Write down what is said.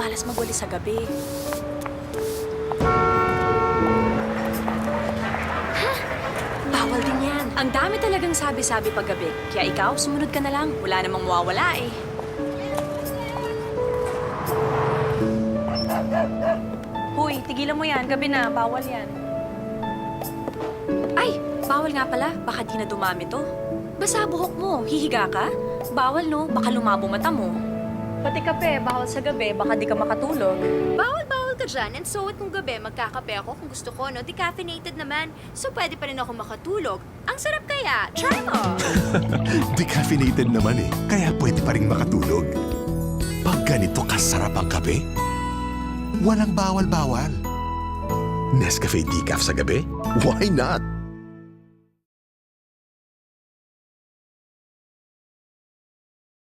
malas magwali sa gabi. Bawal din yan. Ang dami talagang sabi-sabi paggabi. Kaya ikaw, sumunod ka na lang. Wala namang mawawala eh. Huy, tigilan mo yan. Gabi na. Bawal yan. Ay, bawal nga pala. Baka di na dumami to. Basa buhok mo. Hihiga ka? Bawal no. Baka lumabo mata mo. Pati kape, bawal sa gabi. Baka di ka makatulog. Bawal ka dyan. And so, kung gabi, magkakape ako kung gusto ko, no? Decaffeinated naman. So, pwede pa rin ako makatulog. Ang sarap kaya. Try mo! Decaffeinated naman eh, kaya pwede pa rin makatulog. Pag ganito kasarap ang kape, walang bawal-bawal. Nescafe Decaf sa gabi? Why not?